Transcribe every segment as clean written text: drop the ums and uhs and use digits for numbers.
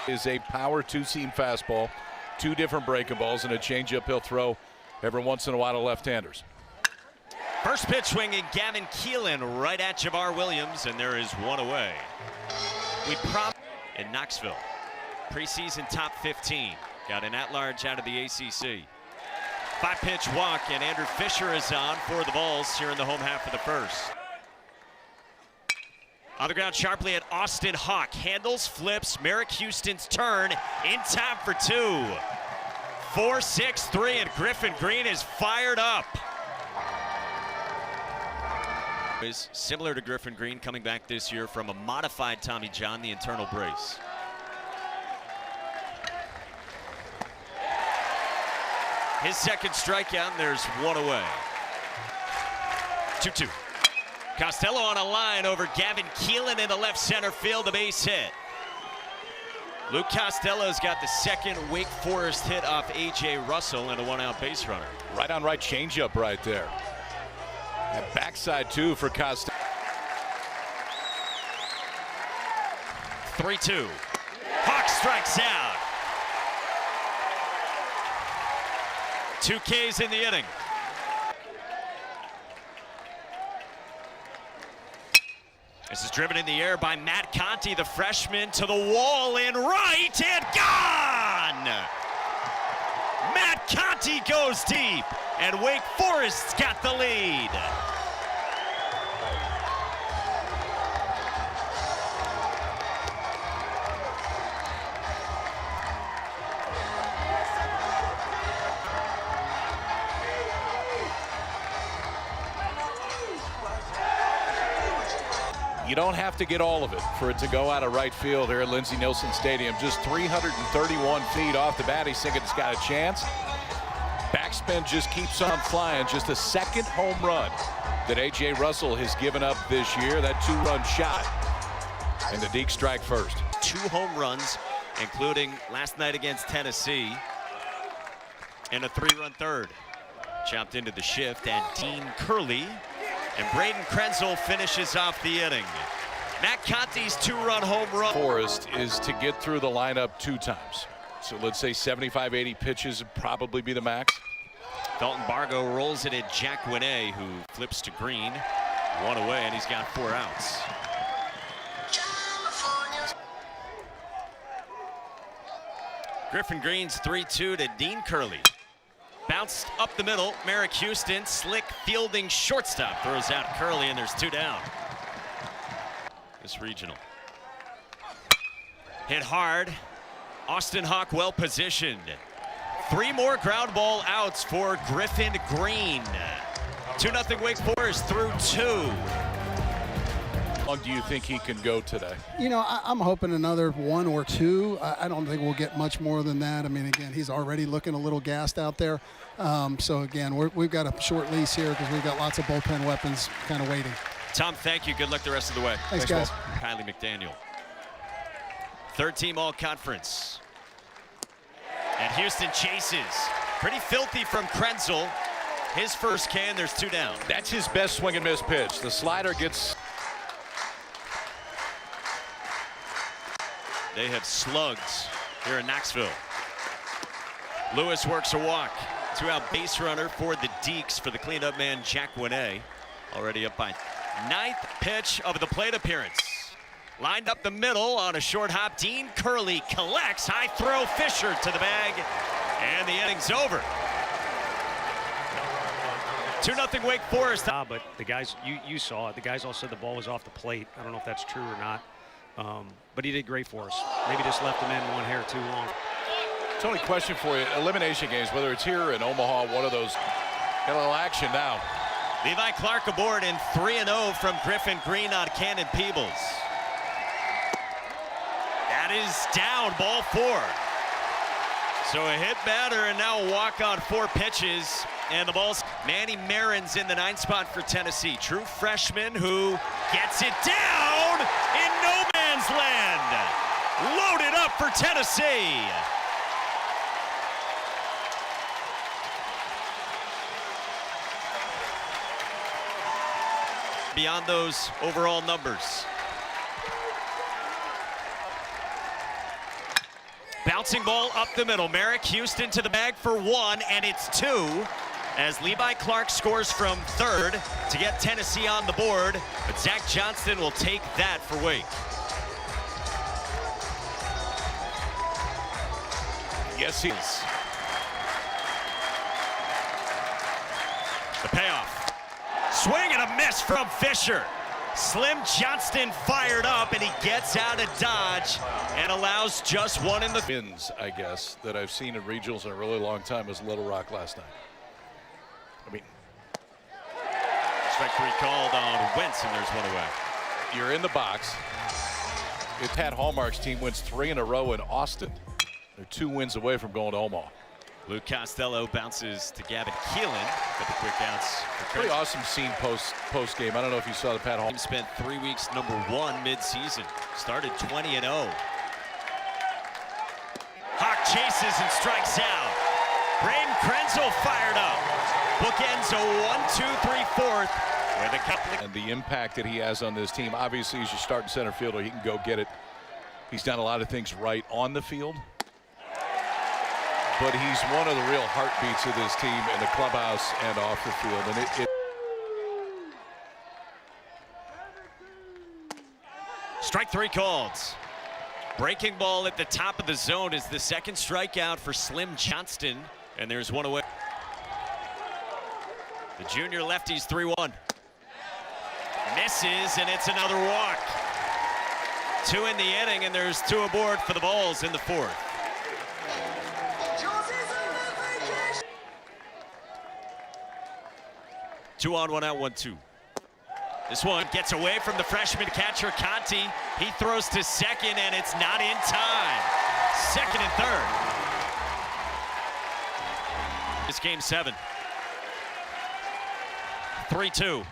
Is a power two-seam fastball, two different breaking balls, and a changeup he'll throw every once in a while to left-handers. First pitch swinging, Gavin Keelan right at Jabbar Williams, and there is one away. We in Knoxville. Preseason top 15. Got an at-large out of the ACC. 5-pitch walk, and Andrew Fisher is on for the Vols here in the home half of the first. On the ground sharply at Austin Hawk. Handles, flips, Merrick Houston's turn in time for 2. 4-6-3, and Griffin Green is fired up. Is similar to Griffin Green, coming back this year from a modified Tommy John, the internal brace. His second strikeout, and there's one away. 2-2. Costello on a line over Gavin Keelan in the left center field, a base hit. Luke Costello's got the second Wake Forest hit off A.J. Russell and a one-out base runner. Right on right changeup right there. And backside too for Costello. 3-2. Hawk strikes out. 2 Ks in the inning. This is driven in the air by Matt Conti, the freshman, to the wall in right and gone! Matt Conti goes deep, and Wake Forest's got the lead. You don't have to get all of it for it to go out of right field here at Lindsey Nielsen Stadium. Just 331 feet off the bat. He's thinking it's got a chance. Backspin just keeps on flying. Just a second home run that A.J. Russell has given up this year. That 2-run shot. And the Deke strike first. 2 home runs, including last night against Tennessee. And a 3-run third. Chopped into the shift, and Dean Curley. And Braden Krenzel finishes off the inning. Matt Conti's 2-run home run. Forest is to get through the lineup 2 times. So let's say 75, 80 pitches would probably be the max. Dalton Bargo rolls it at Jack Winney, who flips to Green. 1 away, and he's got 4 outs. Griffin Green's 3-2 to Dean Curley. Bounced up the middle, Merrick Houston, slick fielding shortstop, throws out Curley, and there's 2 down. This regional. Hit hard, Austin Hawk well positioned. 3 more ground ball outs for Griffin Green. 2-0 Wake Forest through 2. How long do you think he can go today? You know, I'm hoping another 1 or 2. I don't think we'll get much more than that. I mean, again, he's already looking a little gassed out there. So, again, we've got a short lease here because we've got lots of bullpen weapons kind of waiting. Tom, thank you. Good luck the rest of the way. Thanks guys. Kylie McDaniel. 3rd-team All-Conference. And Houston chases. Pretty filthy from Krenzel. His first can, there's 2 down. That's his best swing and miss pitch. The slider gets... They have slugs here in Knoxville. Lewis works a walk. 2-out base runner for the Deeks for the cleanup man, Jack Winney. Already up by 9th pitch of the plate appearance. Lined up the middle on a short hop. Dean Curley collects. High throw, Fisher to the bag. And the inning's over. 2-0 Wake Forest. But the guys, you saw it. The guys all said the ball was off the plate. I don't know if that's true or not. But he did great for us. Maybe just left him in 1 hair too long. Tony, question for you. Elimination games, whether it's here in Omaha, one of those, got a little action now. Levi Clark aboard in 3-0 from Griffin Green on Cannon Peebles. That is down, ball 4. So a hit batter and now a walk on 4 pitches. And the ball's Manny Marin's in the 9th spot for Tennessee. True freshman who gets it down in no man's land. Loaded up for Tennessee. Beyond those overall numbers. Bouncing ball up the middle. Merrick Houston to the bag for one, and it's two. As Levi Clark scores from third to get Tennessee on the board, but Zach Johnston will take that for Wake. Yes, he is. The payoff. Swing and a miss from Fisher. Slim Johnston fired up, and he gets out of Dodge and allows just one in the Wins, I guess, that I've seen in regionals in a really long time was Little Rock last night. I mean, strike three called on Wentz, and there's one away. you're in the box. If Pat Hallmark's team wins 3 in a row in Austin, they're 2 wins away from going to Omaha. Luke Costello bounces to Gavin Keelan, but the quick outs. Pretty awesome scene post game. I don't know if you saw the Pat Hallmark. Spent 3 weeks #1 mid-season. Started 20-0. Hawk chases and strikes out. Braden Krenzel fired up. Bookends a 1-2-3-4 with a couple. And the impact that he has on this team. Obviously, he's your starting center fielder. He can go get it. He's done a lot of things right on the field. But he's one of the real heartbeats of this team in the clubhouse and off the field. And Strike three called. Breaking ball at the top of the zone is the second strikeout for Slim Johnston, and there's one away. The junior lefty's 3-1. Misses, and it's another walk. 2 in the inning, and there's 2 aboard for the Vols in the 4th. Two on, 1 out, 1-2. This one gets away from the freshman catcher, Conti. He throws to second, and it's not in time. Second and third. It's game 7. 3-2.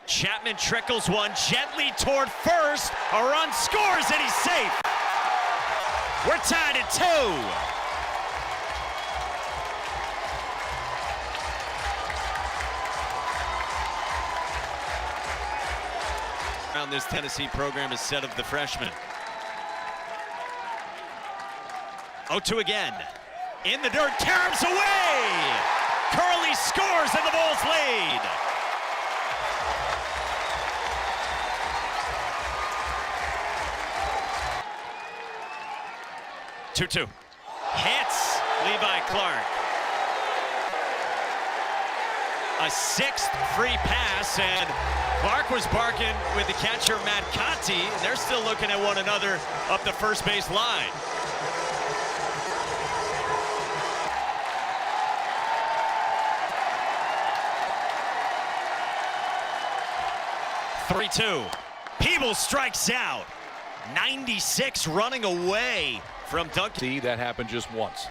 Chapman trickles one gently toward first. A run scores, and he's safe. We're tied at 2. Around this Tennessee program is set of the freshmen. 0-2 again. In the dirt, caroms away! Curley scores, and the Vols lead. Two-two. Hits Levi Clark. A 6th free pass, and Clark was barking with the catcher, Matt Conti. They're still looking at one another up the first base line. Three-two. Peebles strikes out. 96 running away from Duncan. see, that happened just once.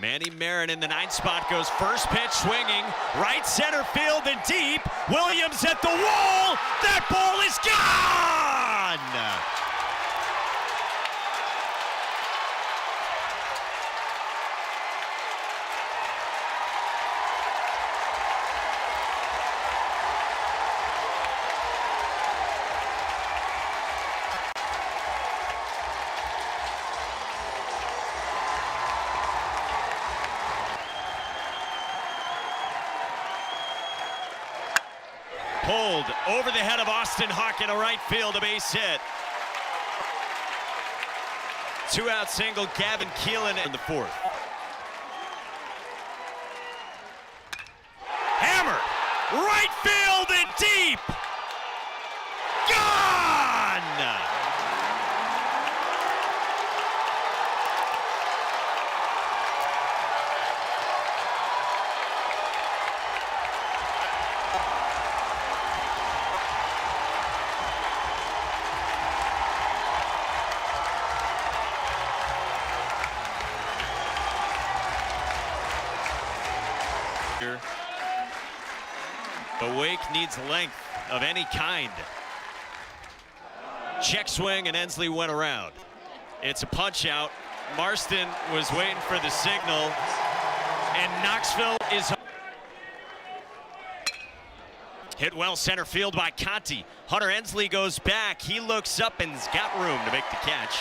Manny Marin in the 9th spot goes first pitch swinging, right center field and deep. Williams at the wall. That ball is gone! Pulled over the head of Austin Hawk in a right field, a base hit. 2-out single, Gavin Keelan in the 4th. Hammer, right field and deep. Gone! But Wake needs length of any kind. Check swing, and Ensley went around. It's a punch out. Marston was waiting for the signal, and Knoxville is hit well center field by Conti. Hunter Ensley goes back. He looks up and's got room to make the catch.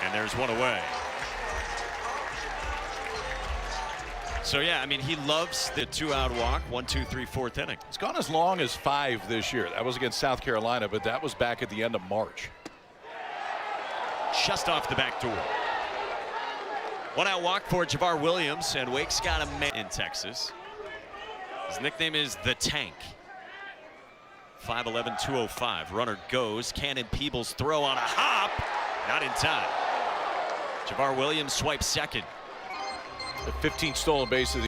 And there's one away. So yeah, I mean, he loves the 2-out walk, 1, 2, 3, 4th inning. It's gone as long as 5 this year. That was against South Carolina, but that was back at the end of March. Just off the back door. 1-out walk for Javar Williams, and Wake's got a man in Texas. His nickname is the Tank. 5'11", 205. Runner goes. Cannon Peebles throw on a hop. Not in time. Javar Williams swipes second. The 15 stolen bases.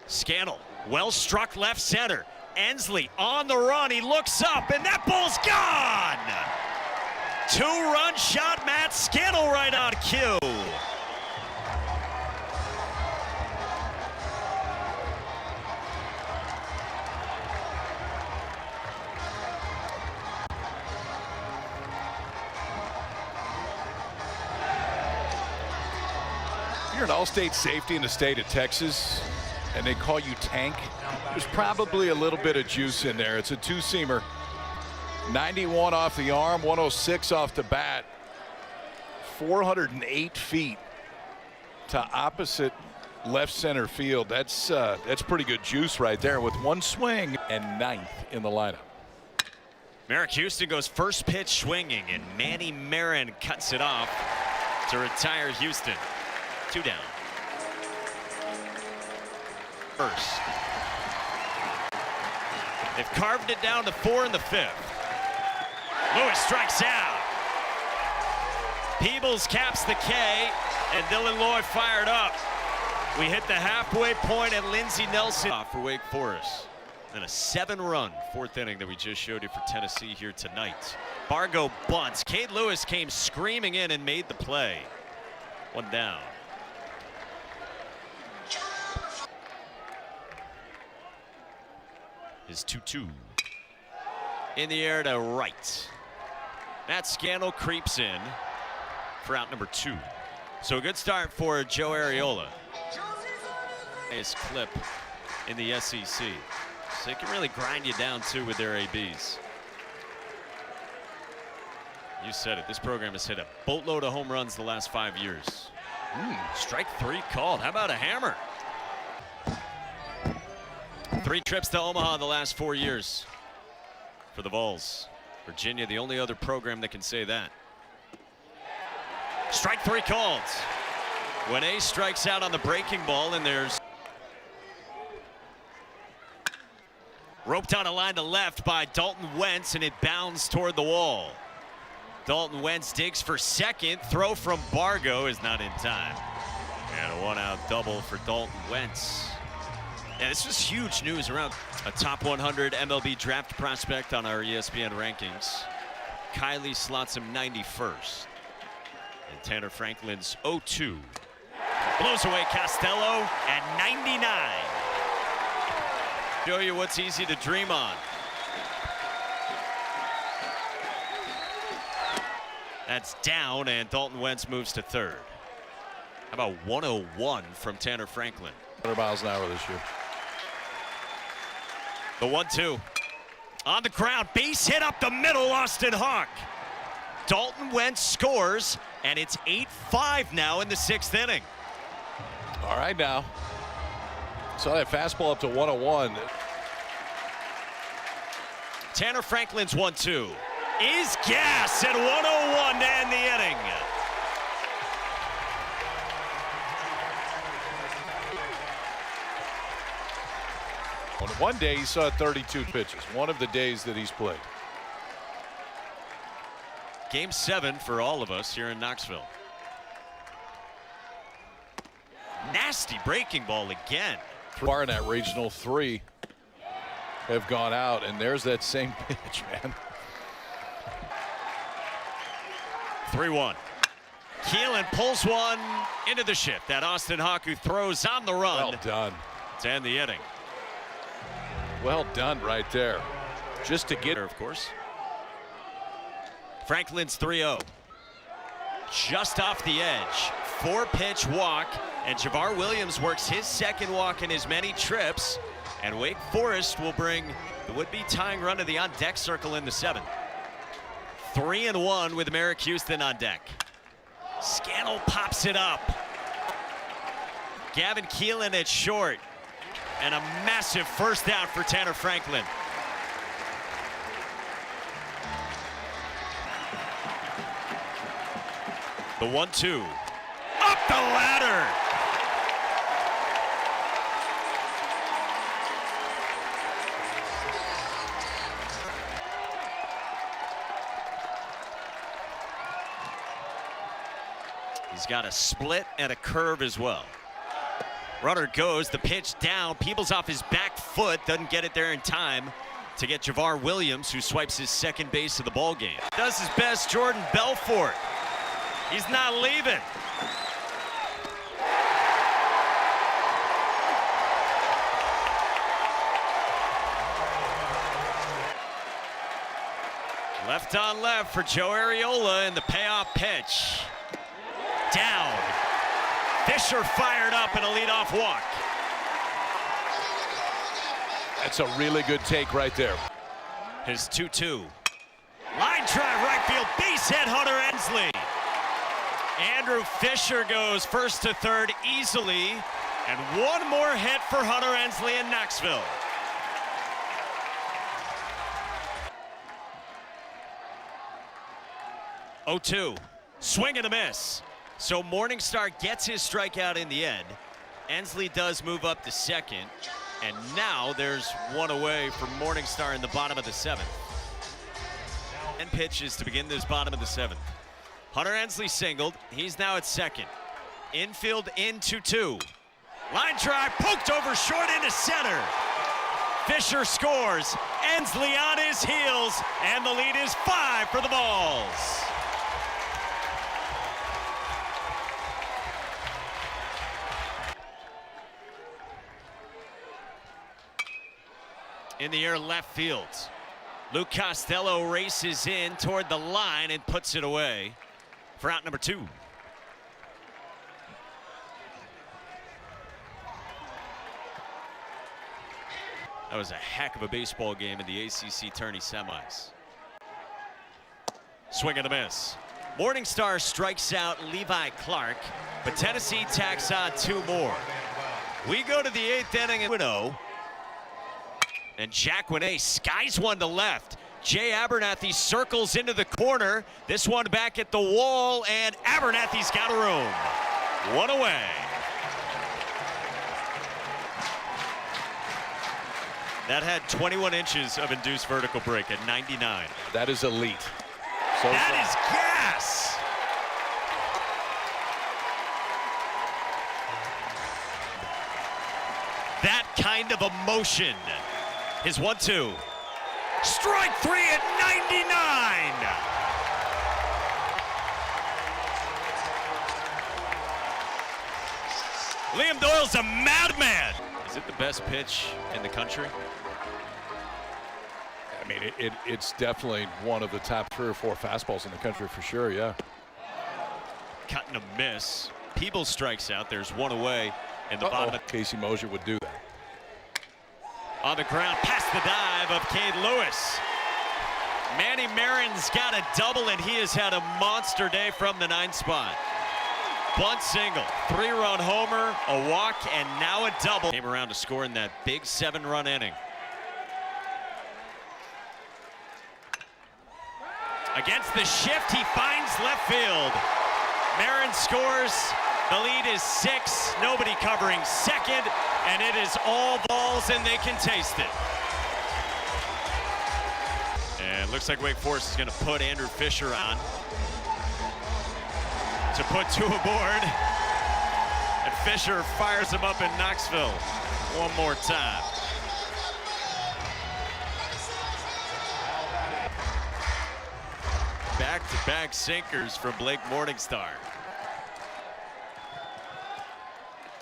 Scannell, well struck left center. Ensley on the run. He looks up, and that ball's gone. 2-run shot. Matt Scannell right on cue. You're an all-state safety in the state of Texas, and they call you Tank. There's probably a little bit of juice in there. It's a 2-seamer. 91 off the arm, 106 off the bat. 408 feet to opposite left center field. That's pretty good juice right there with 1 swing and 9th in the lineup. Merrick Houston goes first pitch swinging, and Manny Marin cuts it off to retire Houston. 2 down. First. They've carved it down to 4 in the 5th. Lewis strikes out. Peebles caps the K, and Dylan Lloyd fired up. We hit the halfway point, and Lindsey Nelson off for Wake Forest. And a 7-run 4th inning that we just showed you for Tennessee here tonight. Bargo bunts. Cade Lewis came screaming in and made the play. 1 down. Is 2-2. In the air to right. Matt Scannell creeps in for out number 2. So a good start for Joe Arriola. Nice clip in the SEC. So they can really grind you down too with their ABs. You said it. This program has hit a boatload of home runs the last 5 years. Strike 3 called. How about a hammer? 3 trips to Omaha the last 4 years for the Vols. Virginia, the only other program that can say that. Strike 3 called. When Ace strikes out on the breaking ball, and there's roped on a line to left by Dalton Wentz, and it bounds toward the wall. Dalton Wentz digs for second. Throw from Bargo is not in time. And a 1-out double for Dalton Wentz. Yeah, this was huge news around a top 100 MLB draft prospect on our ESPN rankings. Kylie slots him 91st. And Tanner Franklin's 0-2. Blows away Costello at 99. Show you what's easy to dream on. That's down, and Dalton Wentz moves to 3rd. How about 101 from Tanner Franklin? 100 miles an hour this year. The 1-2. On the ground, base hit up the middle, Austin Hawk. Dalton Wentz scores, and it's 8-5 now in the 6th inning. All right now. Saw that fastball up to 101. Tanner Franklin's 1-2 is gas at 101 to end the inning. On one day he saw 32 pitches. One of the days that he's played. Game 7 for all of us here in Knoxville. Nasty breaking ball again. Barnett Regional 3 have gone out, and there's that same pitch, man. 3-1. Keelan pulls one into the shift. That Austin Hawk who throws on the run. Well done. To end the inning. Well done right there. Just to get her, of course. Franklin's 3-0. Just off the edge. 4-pitch walk, and Javar Williams works his 2nd walk in as many trips, and Wake Forest will bring the would-be tying run to the on-deck circle in the 7th. 3-1 with Merrick Houston on deck. Scannell pops it up. Gavin Keelan at short. And a massive first down for Tanner Franklin. The 1-2. Up the ladder. He's got a split and a curve as well. Runner goes, the pitch down. Peebles off his back foot, doesn't get it there in time to get Javar Williams, who swipes his second base of the ball game. Does his best, Jordan Belfort. He's not leaving. Left on left for Joe Arriola in the payoff pitch. Down. Fisher fired up in a leadoff walk. That's a really good take right there. His 2-2. Line drive right field, base hit Hunter Ensley. Andrew Fisher goes first to third easily, and one more hit for Hunter Ensley in Knoxville. Oh, 2. Swing and a miss. So Morningstar gets his strikeout in the end. Ensley does move up to second, and now there's one away for Morningstar in the bottom of the 7th. 10 pitches to begin this bottom of the 7th. Hunter Ensley singled. He's now at second. Infield in 2-2. Line drive poked over short into center. Fisher scores. Ensley on his heels, and the lead is 5 for the Vols. In the air left field. Luke Costello races in toward the line and puts it away for out number 2. That was a heck of a baseball game in the ACC tourney semis. Swing and a miss. Morningstar strikes out Levi Clark, but Tennessee tacks on 2 more. We go to the 8th inning at 0. And Jacqueline skies one to left. Jay Abernathy circles into the corner. This one back at the wall, and Abernathy's got a room. One away. That had 21 inches of induced vertical break at 99. That is elite. So that is gas. That kind of emotion. His 1-2. Strike 3 at 99. Liam Doyle's a madman. Is it the best pitch in the country? I mean, it's definitely one of the top 3 or 4 fastballs in the country for sure, yeah. Cut and a miss. Peebles strikes out. There's one away in the bottom of Casey Mosier would do that. On the ground, past the dive of Cade Lewis. Manny Marin's got a double, and he has had a monster day from the 9th spot. Bunt single, 3-run homer, a walk, and now a double. Came around to score in that big 7-run inning. Against the shift, he finds left field. Marin scores. The lead is 6, nobody covering second, and it is all balls, and they can taste it. And looks like Wake Forest is going to put Andrew Fisher on to put 2 aboard. And Fisher fires him up in Knoxville one more time. Back-to-back sinkers from Blake Morningstar.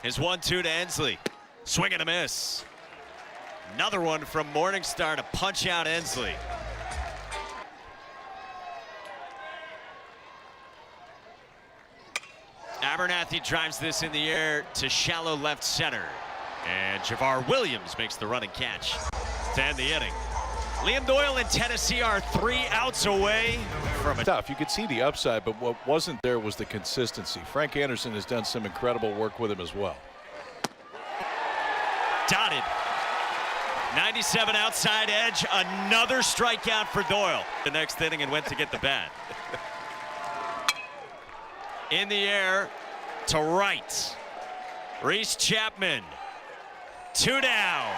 His 1-2 to Ensley. Swing and a miss. Another one from Morningstar to punch out Ensley. Abernathy drives this in the air to shallow left center. And Javar Williams makes the running catch to end the inning. Liam Doyle and Tennessee are 3 outs away from it. Tough. You could see the upside, but what wasn't there was the consistency. Frank Anderson has done some incredible work with him as well. Dotted. 97 outside edge. Another strikeout for Doyle. The next inning and went to get the bat. In the air to right. Reese Chapman. 2 down.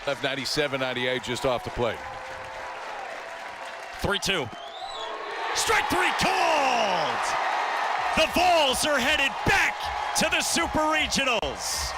Left 97, 98 just off the plate. 3-2. Strike 3 called. The Vols are headed back to the Super Regionals.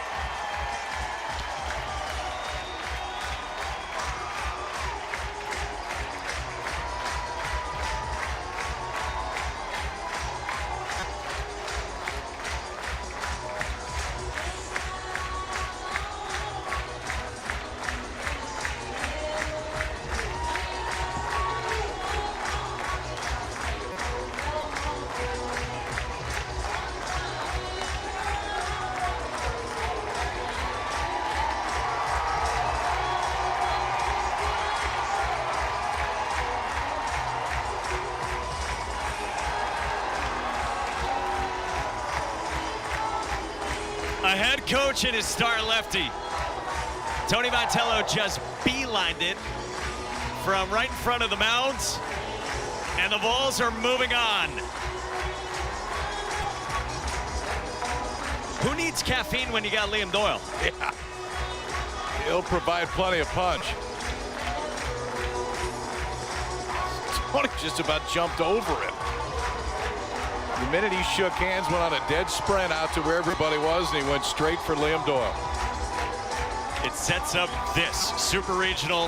A head coach and his star lefty. Tony Vitello just beelined it from right in front of the mound, and the Vols are moving on. Who needs caffeine when you got Liam Doyle? Yeah. He'll provide plenty of punch. Tony just about jumped over him. The minute he shook hands, went on a dead sprint out to where everybody was, and he went straight for Liam Doyle. It sets up this Super Regional